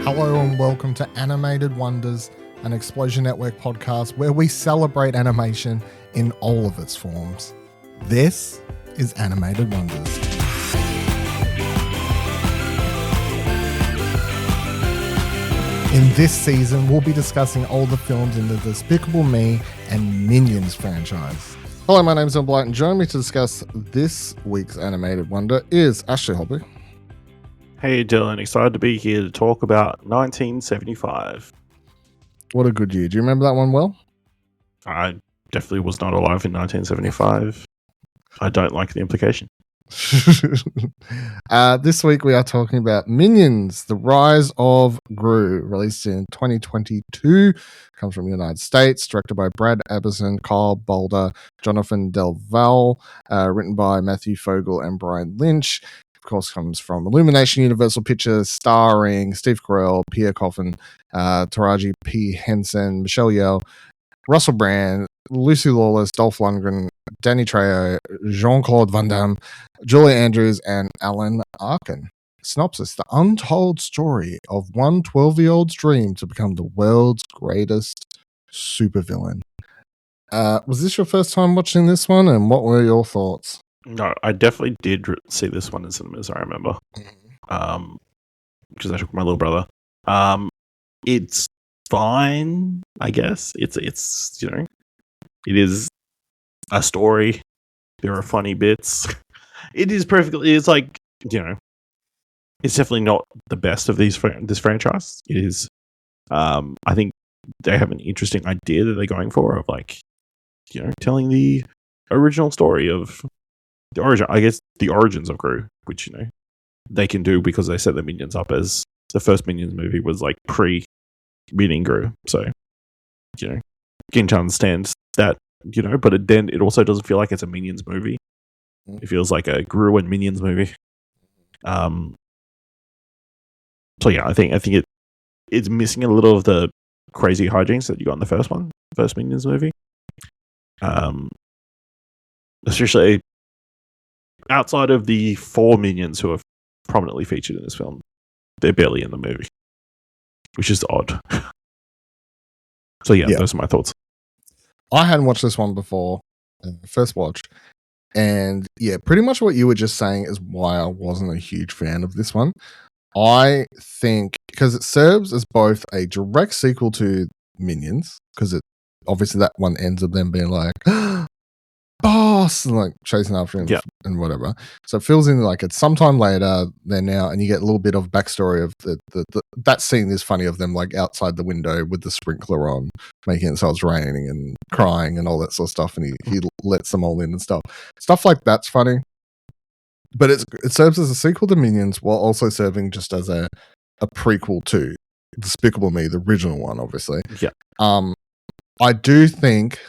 Hello and welcome to Animated Wonders, an Explosion Network podcast where we celebrate animation in all of its forms. This is Animated Wonders. In this season, we'll be discussing all the films in the Despicable Me and Minions franchise. Hello, my name is Blight, and joining me to discuss this week's Animated Wonder is Ashley Hobby. Hey Dylan, excited to be here to talk about 1975. What a good year. Do you remember that one well? I definitely was not alive in 1975. I don't like the implication. This week we are talking about Minions, the Rise of Gru, released in 2022. Comes from the United States, directed by Brad Abison, Kyle Boulder, Jonathan Del Valle, written by Matthew Fogel and Brian Lynch. Of course, comes from Illumination Universal Pictures, starring Steve Carell, Pierre Coffin, Taraji P. Henson, Michelle Yeoh, Russell Brand, Lucy Lawless, Dolph Lundgren, Danny Trejo, Jean-Claude Van Damme, Julie Andrews, and Alan Arkin. Synopsis: the untold story of one 12-year-old's dream to become the world's greatest supervillain. Was this your first time watching this one, and what were your thoughts? No, I definitely did see this one in cinemas, I remember. Because I took my little brother. It's fine, I guess. It's it is a story. There are funny bits. It's like, it's definitely not the best of this franchise. It is, I think they have an interesting idea that they're going for of telling the original story of the origins of Gru, which, they can do because they set the Minions up as the first Minions movie was like pre-meeting Gru. So, getting to understand that, but then it also doesn't feel like it's a Minions movie. It feels like a Gru and Minions movie. So yeah, I think it's missing a little of the crazy hijinks that you got in the first Minions movie. Especially outside of the 4 Minions who are prominently featured in this film, they're barely in the movie, which is odd. So yeah, those are my thoughts. I hadn't watched this one before, first watch, and yeah, pretty much what you were just saying is why I wasn't a huge fan of this one. I think because it serves as both a direct sequel to Minions, because it obviously that one ends up them being like boss and like chasing after him and whatever. So it feels in like it's sometime later than now, and you get a little bit of backstory of the that scene is funny of them like outside the window with the sprinkler on, making it so it's raining and crying and all that sort of stuff, and he lets them all in and stuff like that's funny. But it serves as a sequel to Minions while also serving just as a prequel to Despicable Me, the original one, obviously. Yeah. I do think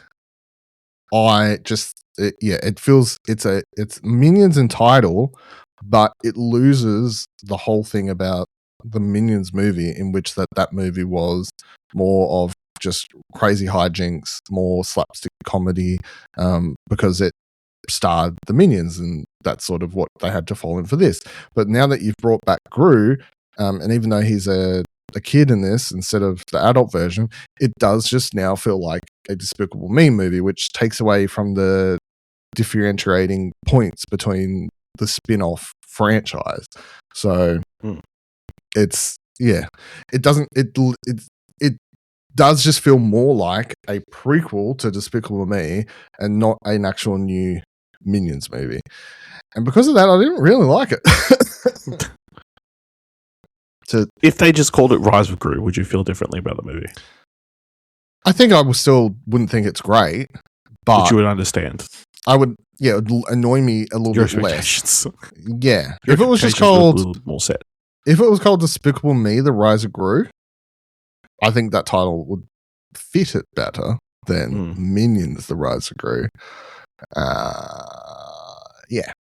it feels it's Minions in title, but it loses the whole thing about the Minions movie, in which that movie was more of just crazy hijinks, more slapstick comedy, because it starred the Minions, and that's sort of what they had to fall in for this. But now that you've brought back Gru, and even though he's a kid in this instead of the adult version, it does just now feel like a Despicable Me movie, which takes away from the differentiating points between the spin-off franchise. So it does just feel more like a prequel to Despicable Me and not an actual new Minions movie. And because of that, I didn't really like it. If they just called it Rise of Gru, would you feel differently about the movie? I think I wouldn't think it's great, but you would understand. I would, it would annoy me a little bit less. Yeah. If it was just called, a little more set. If it was called Despicable Me, The Rise of Gru, I think that title would fit it better than Minions, The Rise of Gru. Yeah.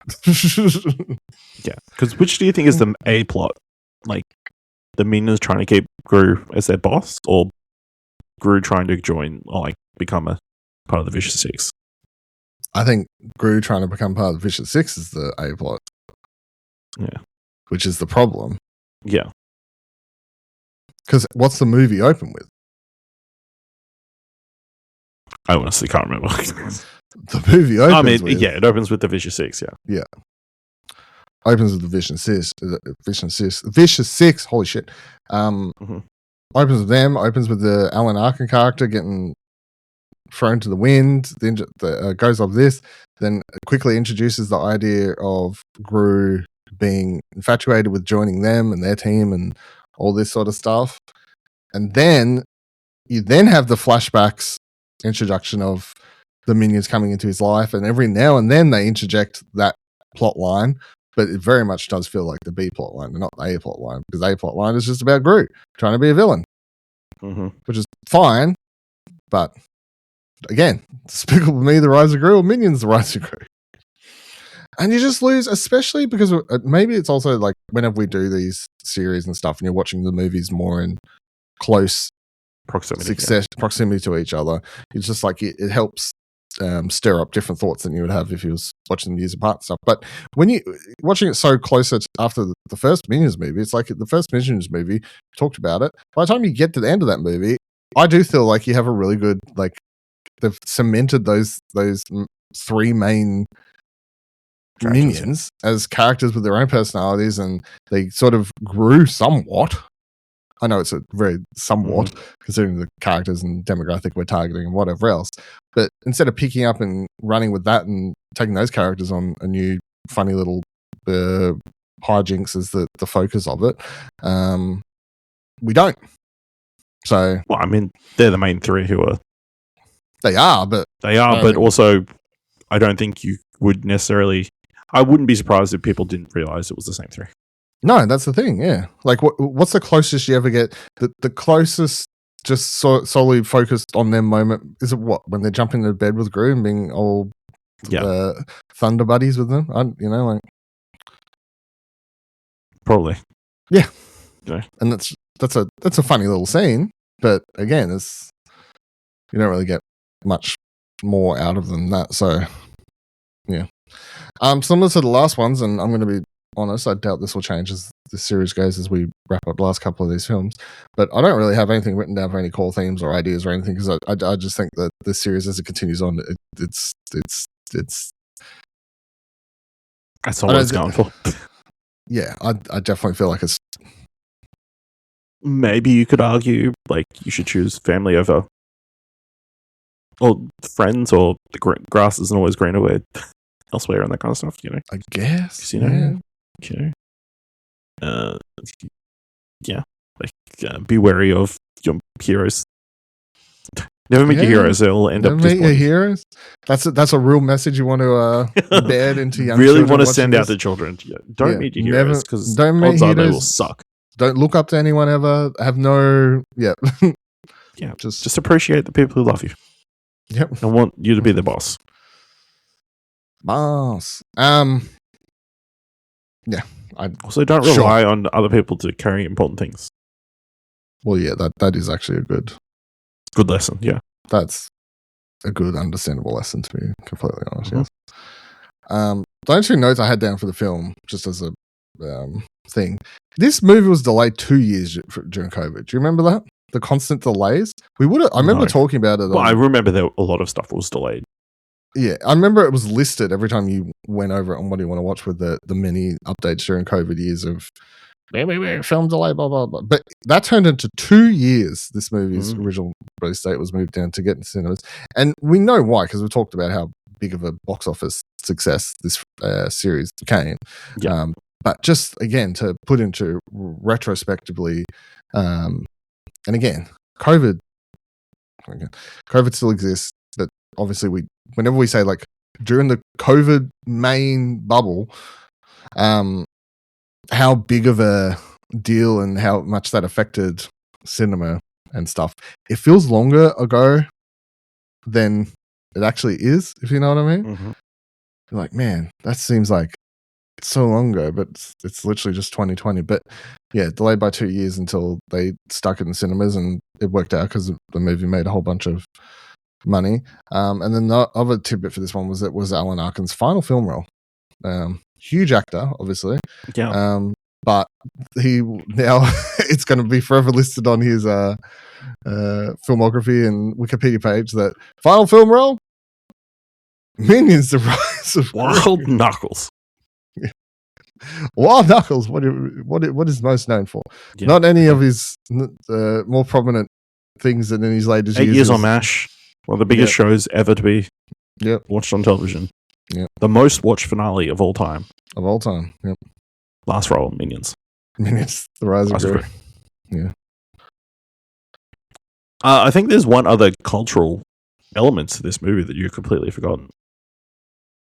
Yeah. Because which do you think is the A plot? Like, the Minions trying to keep Gru as their boss, or Gru trying to join or like become a part of the Vicious Six? I think Gru trying to become part of the Vicious Six is the A plot. Yeah. Which is the problem. Yeah. Because what's the movie open with? I honestly can't remember. The movie opens with... yeah, it opens with the Vicious Six, Yeah. Opens with the Vicious Six. Holy shit. Opens with them. Opens with the Alan Arkin character getting thrown to the wind. Then goes off this. Then quickly introduces the idea of Gru being infatuated with joining them and their team and all this sort of stuff. And then you then have the flashbacks introduction of the minions coming into his life, and every now and then they interject that plot line, but it very much does feel like the B plot line and not the A plot line, because the A plot line is just about Gru trying to be a villain, which is fine, but again, Despicable Me, the Rise of Gru, or Minions, the Rise of Gru. And you just lose, especially because maybe it's also like whenever we do these series and stuff and you're watching the movies more in close proximity to each other, it's just like it helps stir up different thoughts than you would have if you was watching them years apart and stuff. But when you watching it so closer after the first Minions movie, it's like the first Minions movie talked about it. By the time you get to the end of that movie, I do feel like you have a really good, like, they've cemented those three main minions as characters with their own personalities, and they sort of grew somewhat. I know it's a very somewhat considering the characters and demographic we're targeting and whatever else, but instead of picking up and running with that and taking those characters on a new funny little hijinks as the focus of it, we don't. So, well, I mean, they're the main three who are. They are, but also, I don't think you would necessarily. I wouldn't be surprised if people didn't realize it was the same three. No, that's the thing. Yeah, like what's the closest you ever get? The closest, just solely focused on them moment is it what when they're jumping into bed with Gru and being all thunder buddies with them. Like probably, yeah. You know. And that's a funny little scene, but again, it's you don't really get much more out of them than that. So yeah, similar to the last ones, and I'm going to be honest, I doubt this will change as the series goes as we wrap up the last couple of these films. But I don't really have anything written down for any core themes or ideas or anything because I just think that this series, as it continues on, it's that's all it's going for. Yeah, I definitely feel like it's. Maybe you could argue like you should choose family over, or friends, or the grass isn't always greener elsewhere and that kind of stuff. I guess be wary of your heroes. Never meet your heroes; they'll end up meet your heroes. That's a real message you want to embed into young. Really want to send out to children. Don't meet your heroes because odds are they will suck. Don't look up to anyone ever. Have no just appreciate the people who love you. Yep, and want you to be the boss. Yeah. I also don't rely on other people to carry important things. Well, yeah, that is actually a good lesson. Yeah, that's a good, understandable lesson, to be completely honest. Yes. The only two notes I had down for the film, just as a thing, this movie was delayed 2 years during COVID. Do you remember that? The constant delays. I remember talking about it. Well, I remember that a lot of stuff was delayed. Yeah, I remember it was listed every time you went over it on what do you want to watch with the many updates during COVID years of film delay, blah, blah, blah. But that turned into 2 years. This movie's original release date was moved down to get into cinemas. And we know why, because we talked about how big of a box office success this series became. Yeah. But just, again, to put into retrospectively, and again, COVID still exists, but obviously whenever we say like during the COVID main bubble, how big of a deal and how much that affected cinema and stuff, it feels longer ago than it actually is, if you know what I mean. You're like, man, that seems like it's so long ago, but it's literally just 2020. But yeah, delayed by 2 years until they stuck it in cinemas, and it worked out because the movie made a whole bunch of money. And then the other tidbit for this one was it was Alan Arkin's final film role. Huge actor, obviously. Yeah. but he now it's going to be forever listed on his filmography and Wikipedia page that final film role, Minions: The Rise of Wild Gru. Knuckles. Wild Knuckles. What is most known for? Yeah. Not any of his more prominent things than in his latest 8 years on MASH. One of the biggest shows ever to be watched on television. Yep. The most watched finale of all time. Of all time. Yep. Last role, Minions. Minions: The Rise of Gru. Yeah. I think there's one other cultural element to this movie that you've completely forgotten.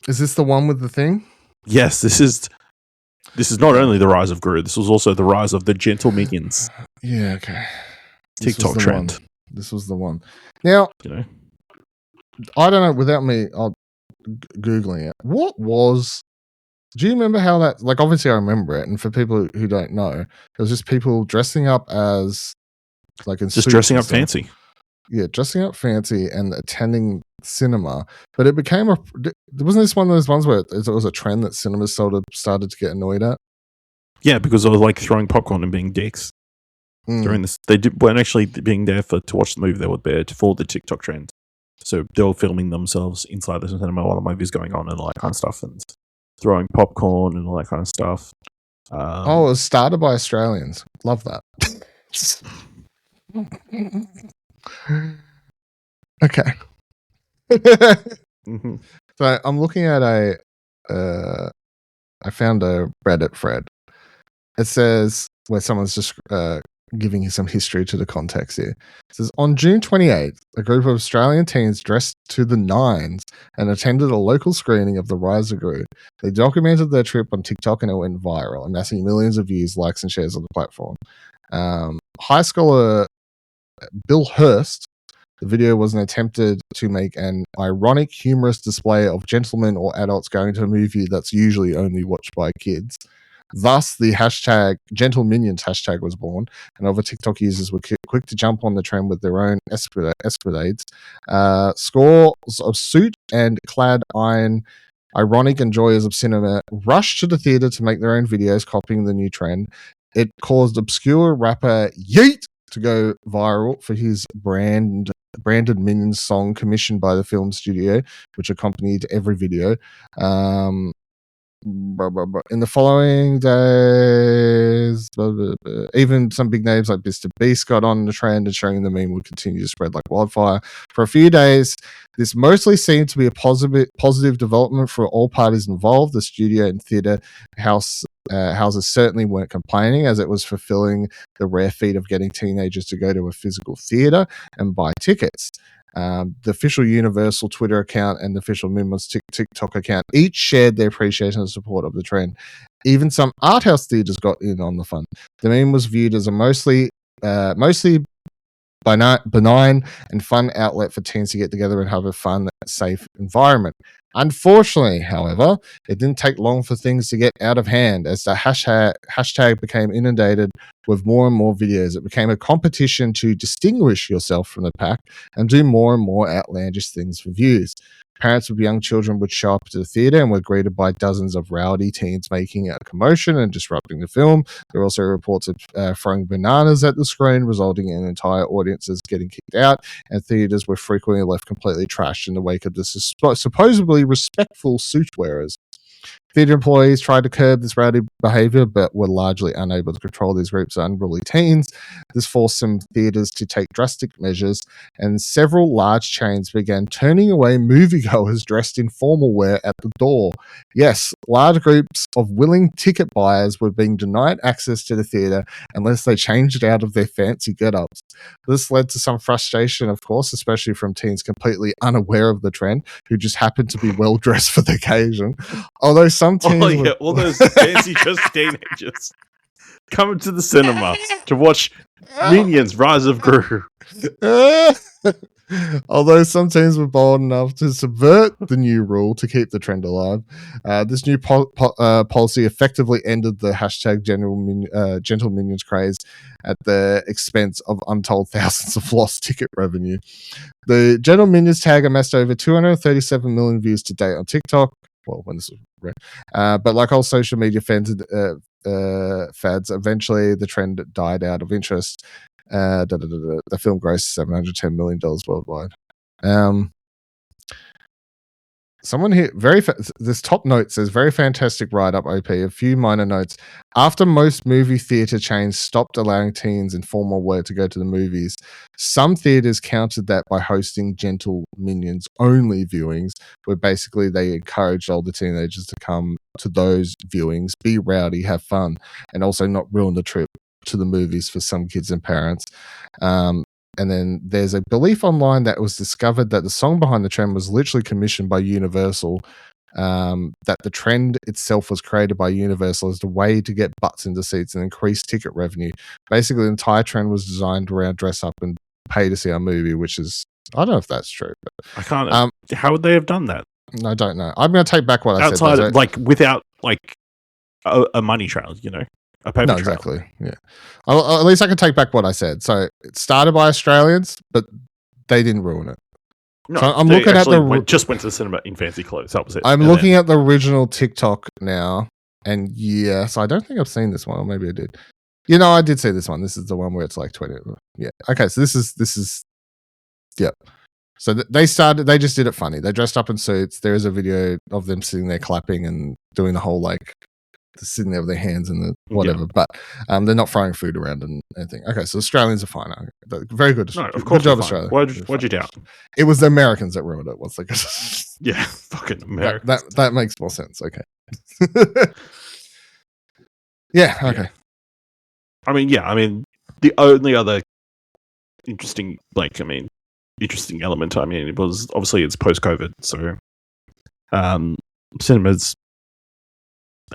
Is this the one with the thing? Yes, this is not only the rise of Gru, this was also the rise of the gentle minions. Yeah, okay. TikTok trend. This was the one. Now, I don't know, without me Googling it, do you remember how that, like, obviously I remember it, and for people who don't know, it was just people dressing up as, like, in just dressing up fancy. Yeah, dressing up fancy and attending cinema. But it became wasn't this one of those ones where it was a trend that cinemas sort of started to get annoyed at? Yeah, because they were like throwing popcorn and being dicks during this. They weren't actually being there to watch the movie. They were there for the TikTok trend. So they were filming themselves inside the cinema while the movie's going on and all that kind of stuff, and throwing popcorn and all that kind of stuff. It was started by Australians. Love that. Okay. Mm-hmm. So I'm looking at I found a Reddit thread. It says, where someone's just giving you some history to the context here. It says, on June 28th, a group of Australian teens dressed to the nines and attended a local screening of The Rise of Gru. They documented their trip on TikTok and it went viral, amassing millions of views, likes, and shares on the platform. High schooler Bill Hurst, the video was an attempted to make an ironic, humorous display of gentlemen or adults going to a movie that's usually only watched by kids. Thus, the hashtag Gentle Minions hashtag was born, and other TikTok users were quick to jump on the trend with their own escapades. Scores of suit and clad ironic enjoyers of cinema rushed to the theater to make their own videos copying the new trend. It caused obscure rapper Yeet to go viral for his branded Minions song commissioned by the film studio, which accompanied every video. In the following days, even some big names like Mr. Beast got on the trend, ensuring the meme would continue to spread like wildfire. For a few days, this mostly seemed to be a positive development for all parties involved. The studio and theatre houses certainly weren't complaining, as it was fulfilling the rare feat of getting teenagers to go to a physical theatre and buy tickets. The official Universal Twitter account and the official Minions TikTok account each shared their appreciation and support of the trend. Even some art house theaters got in on the fun. The meme was viewed as a mostly benign and fun outlet for teens to get together and have a fun, safe environment. Unfortunately, however, it didn't take long for things to get out of hand as the hashtag became inundated with more and more videos. It became a competition to distinguish yourself from the pack and do more and more outlandish things for views. Parents with young children would show up to the theater and were greeted by dozens of rowdy teens making a commotion and disrupting the film. There were also reports of throwing bananas at the screen, resulting in entire audiences getting kicked out, and theaters were frequently left completely trashed in the wake of the supposedly respectful suit wearers. Theatre employees tried to curb this rowdy behaviour, but were largely unable to control these groups of unruly teens. This forced some theatres to take drastic measures, and several large chains began turning away moviegoers dressed in formal wear at the door. Yes, large groups of willing ticket buyers were being denied access to the theatre unless they changed out of their fancy get-ups. This led to some frustration, of course, especially from teens completely unaware of the trend, who just happened to be well-dressed for the occasion. Although some teens all those fancy dressed teenagers coming to the cinema to watch Minions: Rise of Gru. Although some teams were bold enough to subvert the new rule to keep the trend alive, this new policy effectively ended the hashtag Gentle Minions craze at the expense of untold thousands of lost ticket revenue. The Gentle Minions tag amassed over 237 million views to date on TikTok. Well, when this was read. But like all social media fads. Eventually, the trend died out of interest. The film grossed $710 million worldwide. Someone here, this top note says, very fantastic write-up, OP. A few minor notes. After most movie theatre chains stopped allowing teens in formal wear to go to the movies, some theatres countered that by hosting gentle Minions only viewings, where basically they encouraged older teenagers to come to those viewings, be rowdy, have fun, and also not ruin the trip to the movies for some kids and parents. And then there's a belief online that was discovered that the song behind the trend was literally commissioned by Universal, that the trend itself was created by Universal as the way to get butts into seats and increase ticket revenue. Basically, the entire trend was designed around dress up and pay to see a movie, which is, I don't know if that's true. But, I can't. How would they have done that? I don't know. I'm going to take back what I said. Outside of, like, without, like, a money trail, you know? A paper trail. Exactly. Yeah. At least I can take back what I said. So it started by Australians, but they didn't ruin it. No, so I'm looking at just went to the cinema in fancy clothes. That was it. I'm looking at the original TikTok now, and yes, I don't think I've seen this one, or maybe I did. You know, I did see this one. This is the one where it's like 20. Yeah. Okay. So this is. Yep. So they just did it funny. They dressed up in suits. There is a video of them sitting there clapping and doing the whole like sitting there with their hands in the whatever, but they're not throwing food around and anything. Okay, so Australians are fine. Very good. No, of course, good job, Australia. Why'd you doubt? It was the Americans that ruined it. What's like? Yeah, fucking Americans. That makes more sense. Okay. Yeah. Okay. Yeah. I mean, the only other interesting element. It was obviously it's post-COVID, so cinemas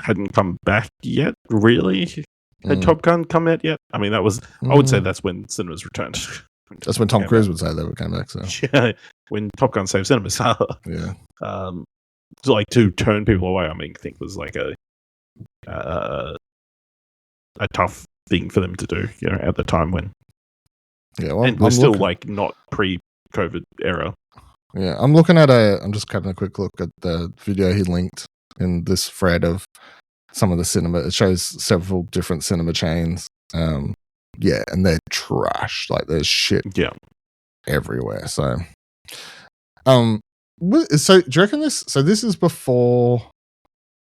hadn't come back yet, really. Had Top Gun come out yet? I mean, that was, I would say that's when cinemas returned. That's when Tom Cruise would say they came back. So yeah, when Top Gun saved cinemas. Yeah. So like to turn people away, I think was like a tough thing for them to do, you know, at the time when. Yeah, well, and we're still like not pre-COVID era. Yeah, I'm looking at I'm just having a quick look at the video he linked in this thread of some of the cinema. It shows several different cinema chains. Yeah, and they're trash. Like there's shit everywhere. So do you reckon this, so this is before,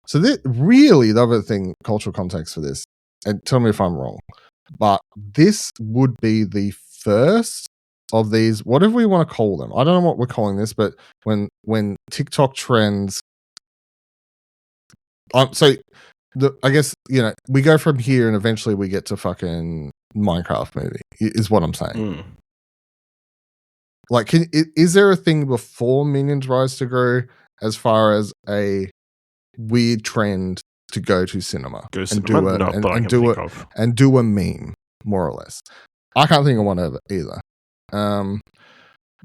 so really the other thing, cultural context for this, and tell me if I'm wrong, but this would be the first of these, whatever we want to call them. I don't know what we're calling this, but when TikTok trends, I guess, you know, we go from here and eventually we get to fucking Minecraft movie, is what I'm saying. Like, is there a thing before Minions Rise to Gru as far as a weird trend to go to cinema and do a meme, more or less? I can't think of one either. The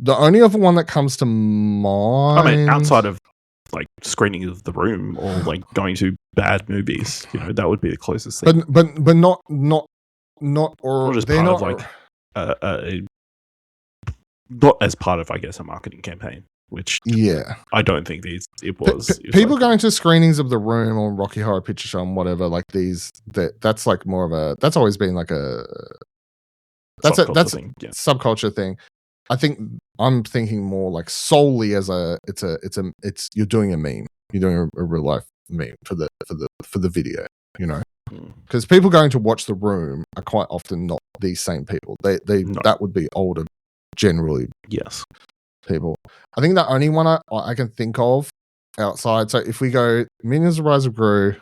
only other one that comes to mind, I mean, outside of like screening of The Room or like going to bad movies, you know, that would be the closest thing. But not or just they're part not of like not as part of, I guess, a marketing campaign. Which I don't think it was. People going to screenings of The Room or Rocky Horror Picture Show and whatever, like that's like more of a, that's always been like a subculture thing. I think I'm thinking more like solely as it's you're doing a meme, you're doing a real life meme for the video, you know, because people going to watch The Room are quite often not these same people. That would be older, generally. Yes. People. I think the only one I can think of outside, so if we go Minions of Rise of Gru,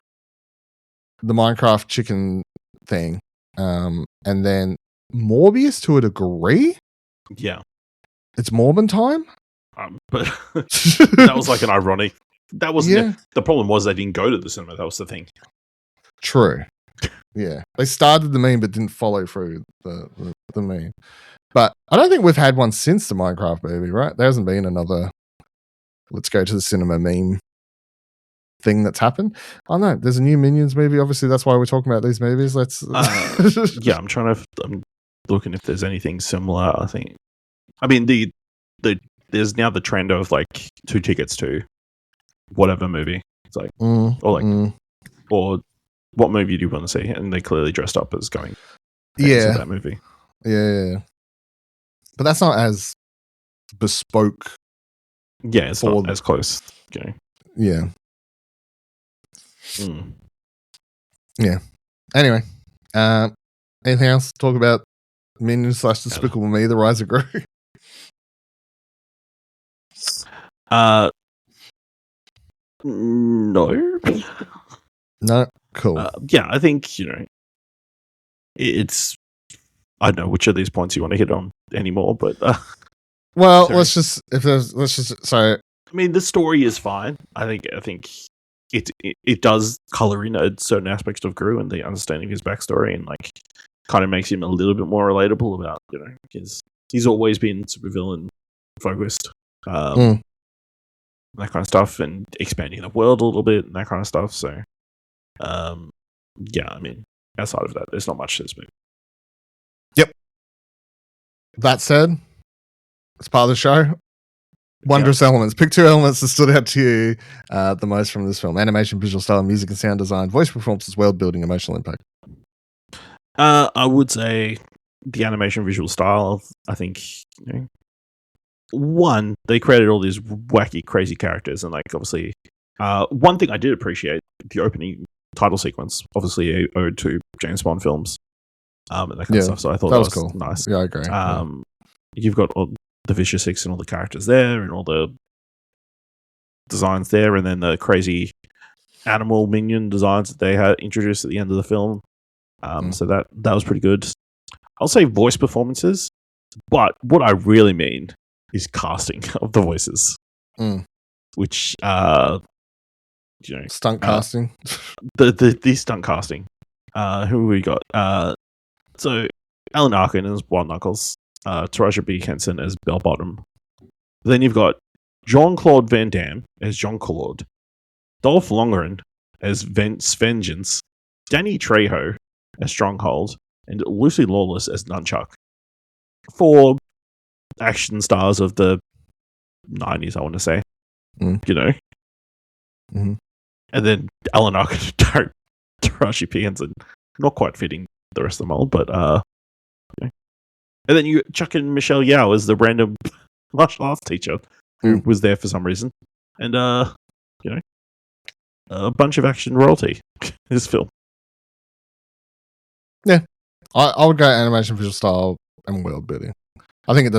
the Minecraft chicken thing, and then Morbius to a degree. Yeah. It's Morbin time. But that was like an ironic. That wasn't the problem. Was they didn't go to the cinema. That was the thing. True. Yeah, they started the meme but didn't follow through the meme. But I don't think we've had one since the Minecraft movie, right? There hasn't been another let's go to the cinema meme thing that's happened. I don't know. There's a new Minions movie. Obviously, that's why we're talking about these movies. I'm looking if there's anything similar. I mean, there's now the trend of like 2 tickets to whatever movie. It's like, or what movie do you want to see? And they clearly dressed up as going into that movie. Yeah. But that's not as bespoke. Yeah, it's not as close. Okay. Yeah. Yeah. Anyway, anything else to talk about Minions / Despicable Me, The Rise of Gru? No. No? Cool. I think, it's... I don't know which of these points you want to hit on anymore, but... well, let's just... Sorry. I mean, the story is fine. I think it does color in a certain aspects of Gru and the understanding of his backstory, and like kind of makes him a little bit more relatable about he's always been super villain focused, that kind of stuff, and expanding the world a little bit and that kind of stuff. So, I mean, outside of that, there's not much to this movie. Yep. That said, it's part of the show. Wondrous elements. Pick 2 elements that stood out to you the most from this film: animation, visual style, music and sound design, voice performances, world building, emotional impact. I would say the animation, visual style. I think one, they created all these wacky, crazy characters, and like obviously, one thing I did appreciate, the opening title sequence, obviously a ode to James Bond films, and that kind of stuff. So I thought that was cool. Nice. Yeah, I agree. You've got all the Vicious Six and all the characters there, and all the designs there, and then the crazy animal minion designs that they had introduced at the end of the film. So that was pretty good. I'll say voice performances, but what I really mean is casting of the voices, which stunt casting. The stunt casting. Who we got? So Alan Arkin as Wild Knuckles. Taraji B. Henson as Bell Bottom. Then you've got Jean-Claude Van Damme as Jean Claude, Dolph Lundgren as Vengeance, Danny Trejo as Stronghold, and Lucy Lawless as Nunchuck. 4 action stars of the 90s, I want to say. Mm-hmm. And then Alan Arkin, Taraji P. Henson, not quite fitting the rest of the mold, but And then you chuck in Michelle Yeoh as the random martial arts teacher who was there for some reason. And, a bunch of action royalty in this film. Yeah. I would go animation, visual style, and world building. I think I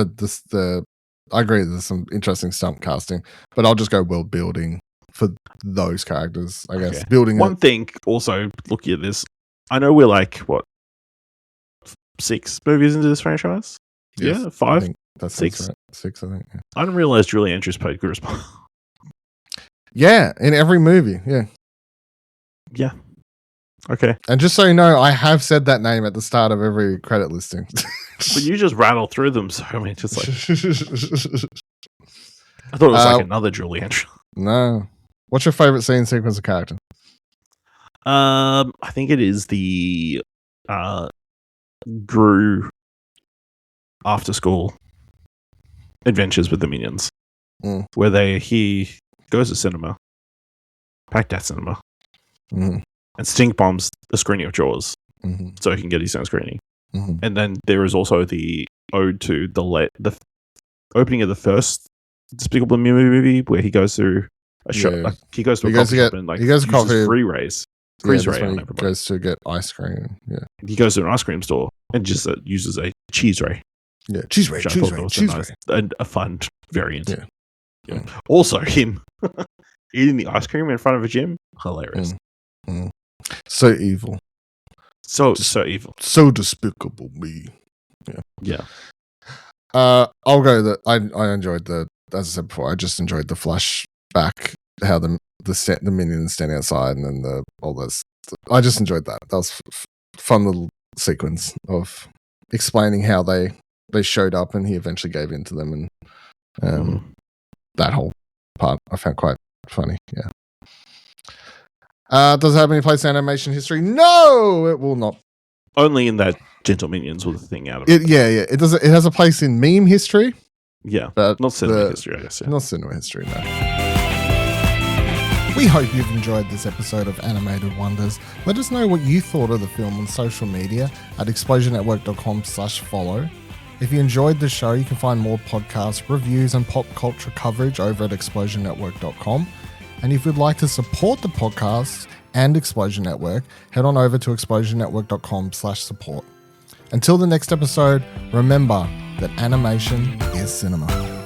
agree there's some interesting stunt casting, but I'll just go world building for those characters, I guess. Building one thing, also, looking at this, I know we're like, 6 movies into this franchise? Yes, yeah, 5? That's 6? Right. 6, I think. Yeah. I didn't realize Julie Andrews played Gru's mom. Yeah, in every movie. Yeah. Yeah. Okay. And just so you know, I have said that name at the start of every credit listing. But you just rattle through them, so I mean, just like... I thought it was like another Julie Andrews. No. What's your favorite scene, sequence, of character? I think it is the Gru after school adventures with the minions, where he goes to cinema, packed at cinema, and stink bombs the screening of Jaws, so he can get his own screening. And then there is also the ode to the opening of the first Despicable Me movie, where he goes through a shop. Like, he goes to a coffee shop and like uses free rays. Freeze ray on everybody. Goes to get ice cream. Yeah, he goes to an ice cream store and just uses a cheese ray. Yeah, cheese ray. And a fun variant. Yeah. Also, him eating the ice cream in front of a gym, hilarious. So evil. So evil. So Despicable Me. Yeah. I'll go that. I enjoyed as I said before, I just enjoyed the flashback, how the minions stand outside, and then all this. I just enjoyed that. That was fun little sequence of explaining how they showed up, and he eventually gave in to them, and that whole part I found quite funny. Yeah. Does it have any place in animation history? No, it will not. Only in that Gentle Minions was the thing out of it. Yeah. It does. It has a place in meme history. Yeah, but not cinema history, I guess. Yeah. Not cinema history, no. We hope you've enjoyed this episode of Animated Wonders. Let us know what you thought of the film on social media at explosionnetwork.com/follow. If you enjoyed the show, you can find more podcasts, reviews, and pop culture coverage over at explosionnetwork.com. And if you'd like to support the podcast and Explosion Network, head on over to explosionnetwork.com/support. Until the next episode, remember that animation is cinema.